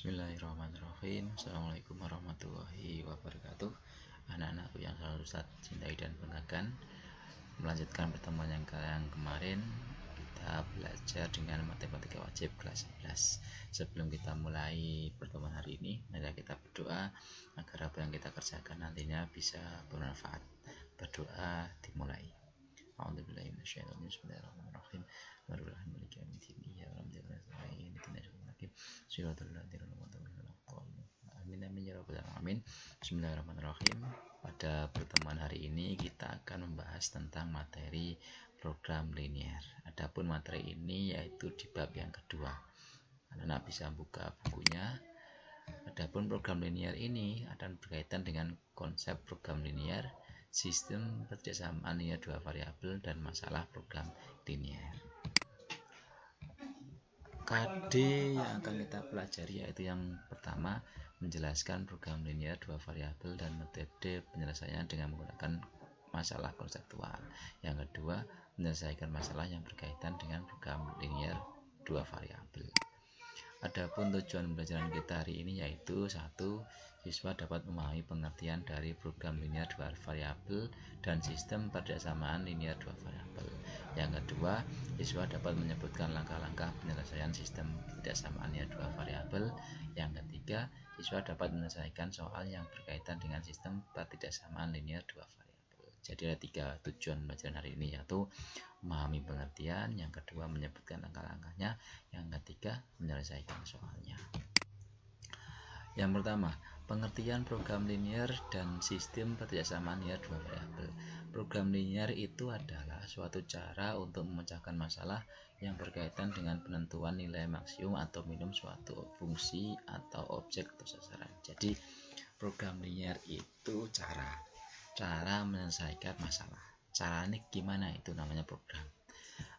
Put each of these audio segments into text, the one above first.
Bismillahirrahmanirrahim. Assalamualaikum warahmatullahi wabarakatuh. Anak-anakku yang selalu Ustaz cintai dan banggakan, melanjutkan pertemuan yang kemarin kita belajar dengan matematika wajib kelas 11. Sebelum kita mulai pertemuan hari ini, mari kita berdoa agar apa yang kita kerjakan nantinya bisa bermanfaat. Berdoa dimulai. A'udzubillahi minasyaitonir rajim. Bismillahirrahmanirrahim. Amin. Bismillahirrahmanirrahim. Pada pertemuan hari ini kita akan membahas tentang materi program linear. Adapun materi ini yaitu di bab yang kedua. Anak-anak bisa buka bukunya. Adapun program linear ini akan berkaitan dengan konsep program linear, sistem persamaan linear dua variabel, dan masalah program linear. KD yang akan kita pelajari yaitu yang pertama, menjelaskan program linear dua variabel dan metode penyelesaian dengan menggunakan masalah konseptual. Yang kedua, menyelesaikan masalah yang berkaitan dengan program linear dua variabel. Adapun tujuan pembelajaran kita hari ini yaitu 1. Siswa dapat memahami pengertian dari program linear dua variabel dan sistem persamaan linear dua variabel. Yang kedua, siswa dapat menyebutkan langkah-langkah penyelesaian sistem persamaan linear dua variabel. Yang ketiga, siswa dapat menyelesaikan soal yang berkaitan dengan sistem persamaan linear dua variabel. Jadi ada 3 tujuan pembelajaran hari ini, yaitu memahami pengertian, yang kedua menyebutkan langkah-langkahnya, yang ketiga menyelesaikan soalnya. Yang pertama, pengertian program linear dan sistem persamaan linear dua variabel. Program linear itu adalah suatu cara untuk memecahkan masalah yang berkaitan dengan penentuan nilai maksimum atau minimum suatu fungsi atau objek atau sasaran. Jadi program linear itu cara menyelesaikan masalah. Caranya gimana, itu namanya program.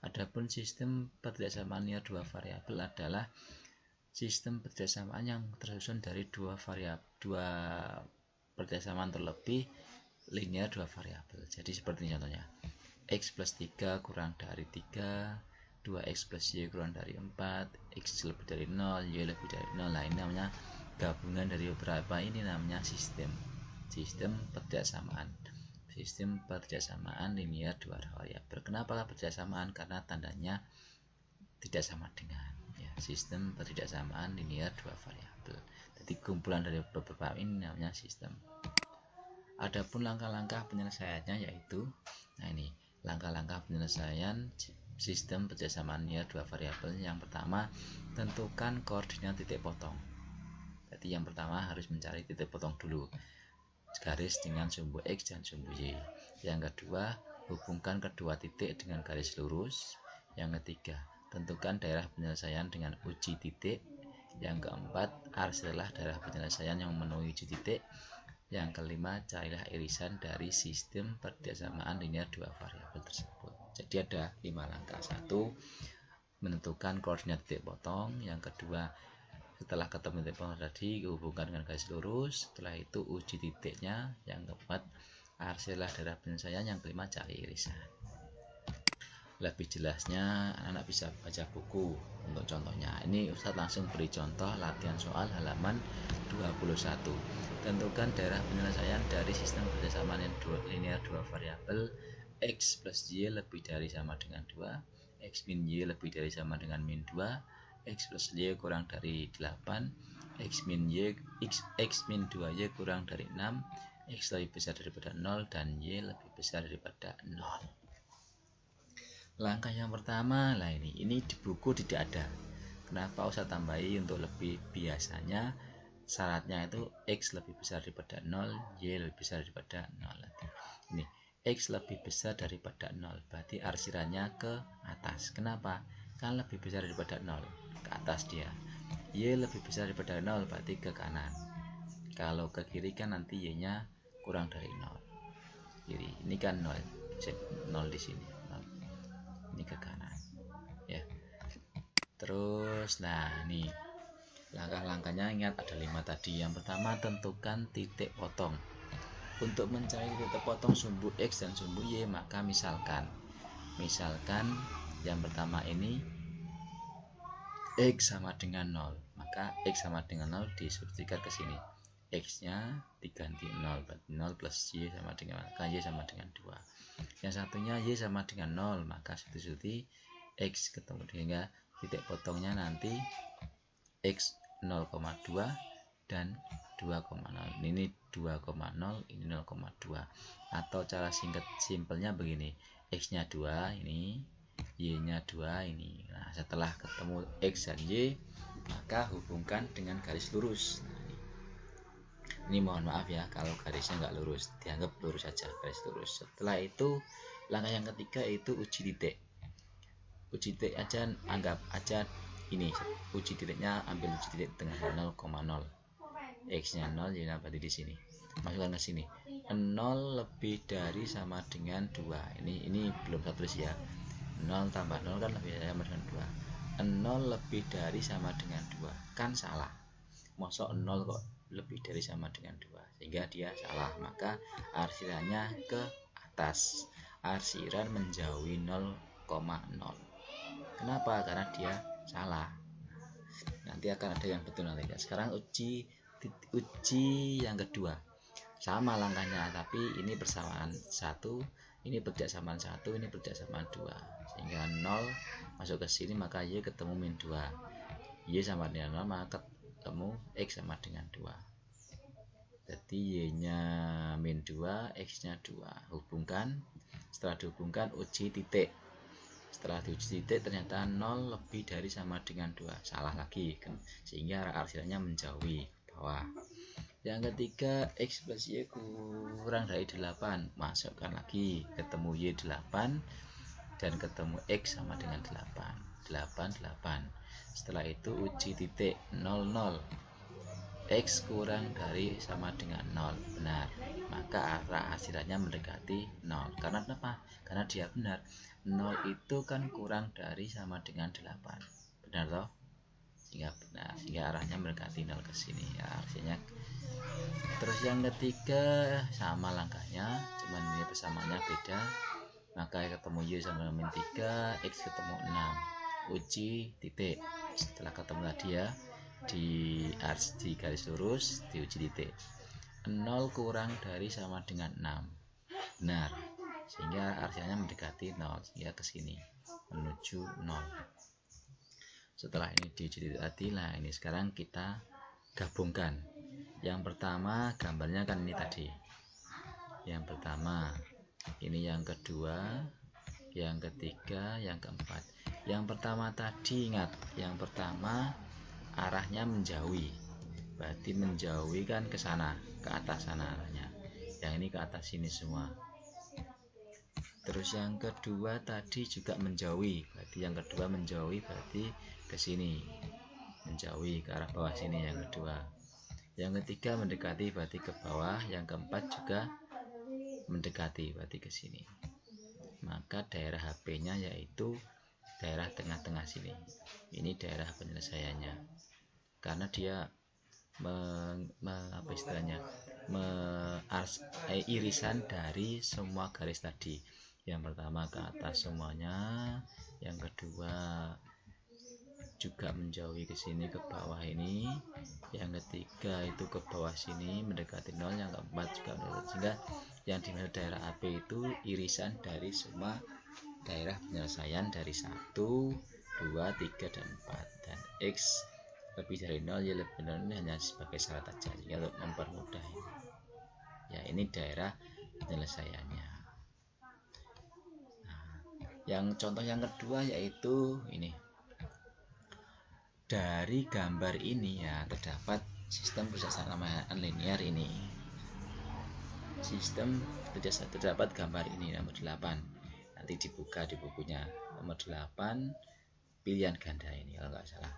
Adapun sistem persamaan linear dua variabel adalah sistem persamaan yang tersusun dari dua persamaan terlebih linear dua variabel. Jadi seperti ini contohnya, x plus 3 kurang dari 3, 2x plus y kurang dari 4, x lebih dari 0, y lebih dari 0. Nah, ini namanya gabungan dari beberapa, ini namanya sistem persamaan linear dua variabel. Kenapa persamaan? Karena tandanya tidak sama dengan sistem persamaan linear dua variabel. Jadi kumpulan dari beberapa ini namanya sistem. Adapun langkah-langkah penyelesaiannya yaitu, ini langkah-langkah penyelesaian sistem persamaan linear dua variabel. Yang pertama, tentukan koordinat titik potong. Jadi yang pertama harus mencari titik potong dulu, garis dengan sumbu x dan sumbu y. Yang kedua, hubungkan kedua titik dengan garis lurus. Yang ketiga, tentukan daerah penyelesaian dengan uji titik. Yang keempat, arsilah daerah penyelesaian yang memenuhi uji titik. Yang kelima, carilah irisan dari sistem persamaan linear dua variabel tersebut. Jadi ada 5 langkah. 1, menentukan koordinat titik potong. Yang kedua, setelah ketemu titik potong tadi, hubungkan dengan garis lurus. Setelah itu uji titiknya. Yang keempat, arsilah daerah penyelesaian. Yang kelima, cari irisan. Lebih jelasnya anak-anak bisa baca buku untuk contohnya. Ini Ustadz langsung beri contoh latihan soal halaman 21. Tentukan daerah penyelesaian dari sistem persamaan linear dua variabel. X plus y lebih dari sama dengan 2, x min y lebih dari sama dengan min 2, x plus y kurang dari 8, x min 2y kurang dari 6, x lebih besar daripada 0, dan y lebih besar daripada 0. Langkah yang pertama, ini di buku tidak ada. Kenapa usah tambahi untuk lebih biasanya? Syaratnya itu x lebih besar daripada 0, y lebih besar daripada 0. Ini x lebih besar daripada 0, berarti arsirannya ke atas. Kenapa? Kan lebih besar daripada 0, ke atas dia. Y lebih besar daripada 0, berarti ke kanan. Kalau ke kiri kan nanti y nya kurang dari 0. Kiri, ini kan 0 di sini, 0. Ini ke kanan ya. Terus ini langkah-langkahnya, ingat ada 5 tadi. Yang pertama, tentukan titik potong. Untuk mencari titik potong sumbu x dan sumbu y, maka misalkan yang pertama ini X sama dengan 0, maka X sama dengan 0 disubstitusikan ke sini. X nya diganti 0, berarti 0 plus Y sama dengan, maka Y sama dengan 2. Yang satunya Y sama dengan 0, maka substitusi X ketemu dengan titik potongnya nanti X 0,2 dan 2,0. Ini 2,0, ini 0,2. Atau cara simpelnya begini, X nya 2 ini, Y nya 2 ini. Nah, setelah ketemu X dan Y, maka hubungkan dengan garis lurus. Ini mohon maaf ya kalau garisnya nggak lurus, dianggap lurus saja, garis lurus. Setelah itu langkah yang ketiga itu uji titik. Uji titik aja, anggap aja ini, uji titiknya ambil uji titik dengan 0,0. X nya 0, jadi berarti di sini. Masukkan ke sini. 0 lebih dari sama dengan 2. Ini belum saya tulis ya. 0 tambah 0 kan lebih dari sama dengan 2. 0 lebih dari sama dengan 2. Kan salah. Mosok 0 kok lebih dari sama dengan 2. Sehingga dia salah. Maka arsirannya ke atas. Arsiran menjauhi 0,0. Kenapa? Karena dia salah. Nanti akan ada yang betul nanti. Sekarang uji yang kedua. Sama langkahnya, tapi ini bersamaan 1, ini bersamaan 1, ini bersamaan 2. Sehingga 0 masuk ke sini, maka Y ketemu min 2. Y sama dengan 0, maka ketemu X sama dengan 2. Jadi Y nya min 2, X nya 2. Hubungkan. Setelah dihubungkan, uji titik. Setelah diuji titik ternyata 0 lebih dari sama dengan 2. Salah lagi kan? Sehingga arsirannya menjauhi bawah. Yang ketiga, X plus Y kurang dari 8. Masukkan lagi, ketemu Y 8 dan ketemu X sama dengan 8. 8, 8. Setelah itu uji titik 0, 0. X kurang dari sama dengan 0. Benar. Maka arah arsirannya mendekati 0. Karena apa? Karena dia benar. 0 itu kan kurang dari sama dengan 8. Benar toh? Sehingga benar. Sehingga arahnya mendekati 0 ke sini. Ya, artinya. Terus yang ketiga sama langkahnya, cuman ini persamaannya beda. Maka ketemu Y sama min 3, X ketemu 6. Uji titik. Setelah ketemu tadi ya, di garis lurus, diuji titik. 0 kurang dari sama dengan 6. Benar. Sehingga arsirannya mendekati 0, sehingga ke sini menuju 0. Setelah ini diuji titik tadi, nah ini sekarang kita gabungkan. Yang pertama gambarnya kan ini tadi. Yang pertama, ini yang kedua, yang ketiga, yang keempat. Yang pertama tadi ingat, yang pertama arahnya menjauhi. Berarti menjauhi kan ke sana, ke atas sana arahnya. Yang ini ke atas sini semua. Terus yang kedua tadi juga menjauhi. Berarti yang kedua menjauhi berarti ke sini. Menjauhi ke arah bawah sini yang kedua. Yang ketiga mendekati berarti ke bawah, yang keempat juga mendekati berarti ke sini. Maka daerah HP-nya yaitu daerah tengah-tengah sini. Ini daerah penyelesaiannya. Karena dia irisan dari semua garis tadi. Yang pertama ke atas semuanya, yang kedua juga menjauhi ke sini ke bawah ini, yang ketiga itu ke bawah sini mendekati 0, yang keempat juga mendekati. Sehingga yang dimaksud daerah AP itu irisan dari semua daerah penyelesaian dari 1, 2, 3, dan 4. Dan X lebih dari 0, Y lebih dari 0 ini hanya sebagai syarat saja, sehingga untuk mempermudah ini. Ya, ini daerah penyelesaiannya. Nah, yang contoh yang kedua yaitu ini. Dari gambar ini ya terdapat sistem kerjasama linear ini. Sistem terdapat gambar ini nomor 8. Nanti dibuka di bukunya nomor 8 pilihan ganda ini kalau nggak salah.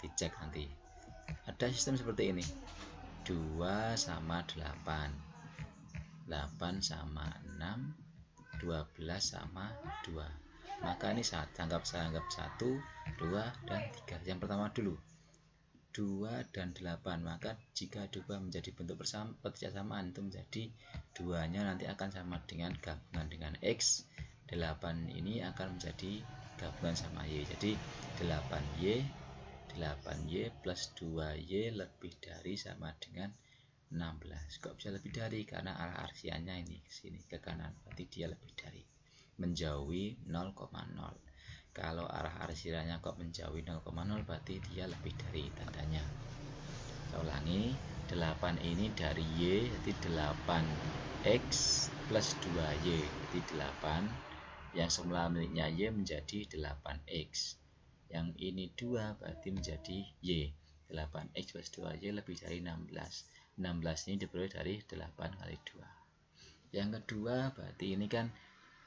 Dicek nanti. Ada sistem seperti ini. 2 sama 8. 8 sama 6. 12 sama 2. Maka ini saya anggap 1, 2, dan 3. Yang pertama dulu 2 dan 8. Maka jika diubah menjadi bentuk persamaan itu menjadi 2 nya nanti akan sama dengan gabungan dengan X. 8 ini akan menjadi gabungan sama Y. Jadi 8Y 8Y plus 2Y lebih dari sama dengan 16. Kok bisa lebih dari? Karena arah arsiannya ini ke sini ke kanan, berarti dia lebih dari, menjauhi 0,0. Kalau arah arsiannya kok menjauhi 0,0 berarti dia lebih dari tandanya. Saya ulangi, 8 ini dari Y, jadi 8X plus 2Y, jadi 8. Yang semula miliknya Y menjadi 8X. Yang ini 2 berarti menjadi Y. 8X plus 2Y lebih dari 16. 16 ini diperoleh dari 8 kali 2. Yang kedua berarti ini kan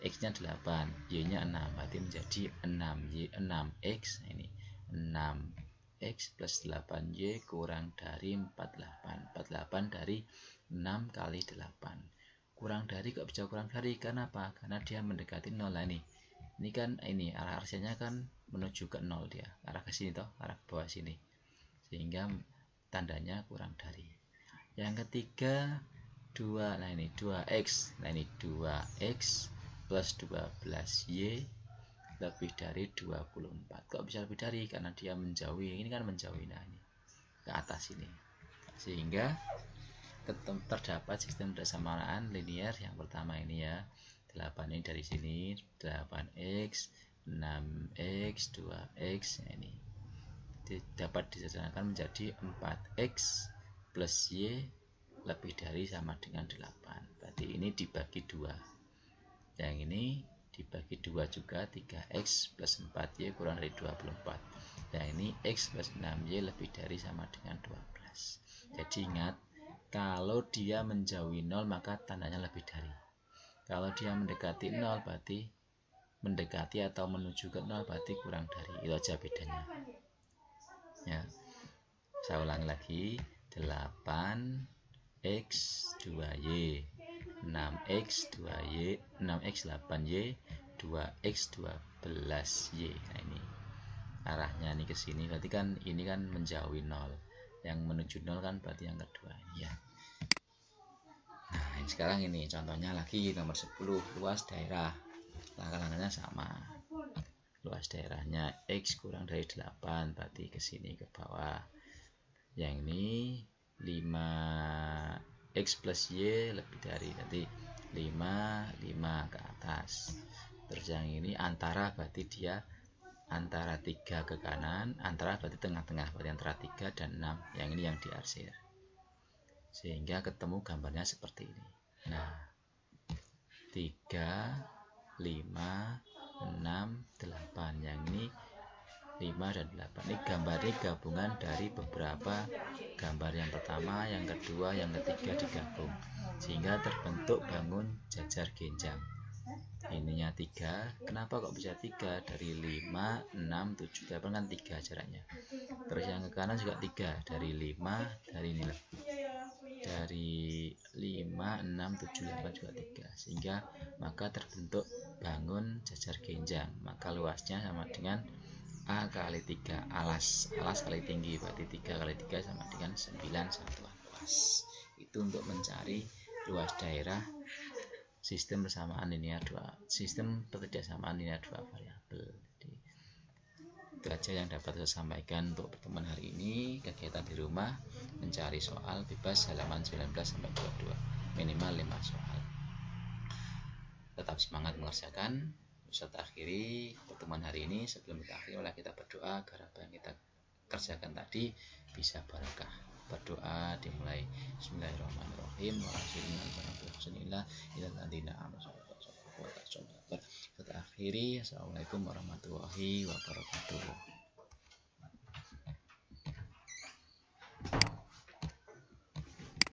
X nya 8, Y nya 6, berarti menjadi 6X. Ini 6X plus 8Y kurang dari 48. 48 dari 6 kali 8. Kurang dari, kok bisa kurang dari? Karena apa? Karena dia mendekati 0 lah ini. Ini kan ini arah arsinya kan menuju ke 0, dia arah ke sini toh, arah ke bawah sini. Sehingga tandanya kurang dari. Yang ketiga 2, nah ini 2X. Nah ini 2X plus 12Y lebih dari 24. Kok bisa lebih dari? Karena dia menjauhi, ini kan menjauhi, nah ini ke atas ini. Sehingga terdapat sistem persamaan linear yang pertama ini ya. 8 ini dari sini, 8X, 6X, 2X, ini dapat disederhanakan menjadi 4X plus Y lebih dari sama dengan 8. Berarti ini dibagi 2. Yang ini dibagi 2 juga, 3X plus 4Y kurang dari 24. Yang ini X plus 6Y lebih dari sama dengan 12. Jadi ingat, kalau dia menjauhi 0 maka tandanya lebih dari. Kalau dia mendekati 0 berarti mendekati atau menuju ke 0 berarti kurang dari. Itu aja bedanya. Ya. Saya ulangi lagi. 8X 2Y, 6X 2Y, 6X 8Y, 2X 12Y. Nah ini arahnya nih ke sini, berarti kan ini kan menjauhi 0. Yang menuju 0 kan berarti yang kedua ini ya. Nah, sekarang ini contohnya lagi nomor 10, luas daerah. Langkah-langkahnya sama. Luas daerahnya X kurang dari 8, berarti ke sini ke bawah. Yang ini 5X plus Y lebih dari, nanti 5 ke atas. Terus yang ini antara, berarti dia antara 3 ke kanan, antara berarti tengah-tengah, berarti antara 3 dan 6. Yang ini yang diarsir. Sehingga ketemu gambarnya seperti ini. Nah, 3, 5, 6, 8. Yang ini 5 dan 8. Ini gambarnya gabungan dari beberapa gambar, yang pertama, yang kedua, yang ketiga digabung. Sehingga terbentuk bangun jajar genjang. Ininya 3. Kenapa kok bisa 3? Dari 5, 6, 7, 8 kan 3 jaraknya. Terus yang ke kanan juga 3. Dari 5, dari ini lah. Dari 5, 6, 7, 8 juga 3. Sehingga maka terbentuk bangun jajar genjang. Maka luasnya sama dengan A kali 3, alas kali tinggi, berarti 3 kali 3 sama dengan 9 satuan luas. Itu untuk mencari luas daerah sistem persamaan linear 2, sistem pertidaksamaan linear 2 variabel. Jadi, itu aja yang dapat saya sampaikan untuk pertemuan hari ini. Kegiatan di rumah mencari soal bebas halaman 19 sampai 22, minimal 5 soal. Tetap semangat mengerjakan. Serta akhiri pertemuan hari ini. Sebelum kita akhiri, malah kita berdoa agar apa yang kita kerjakan tadi bisa barokah. Berdoa dimulai Bismillahirrahmanirrahim. Serta akhiri, Assalamualaikum warahmatullahi wabarakatuh.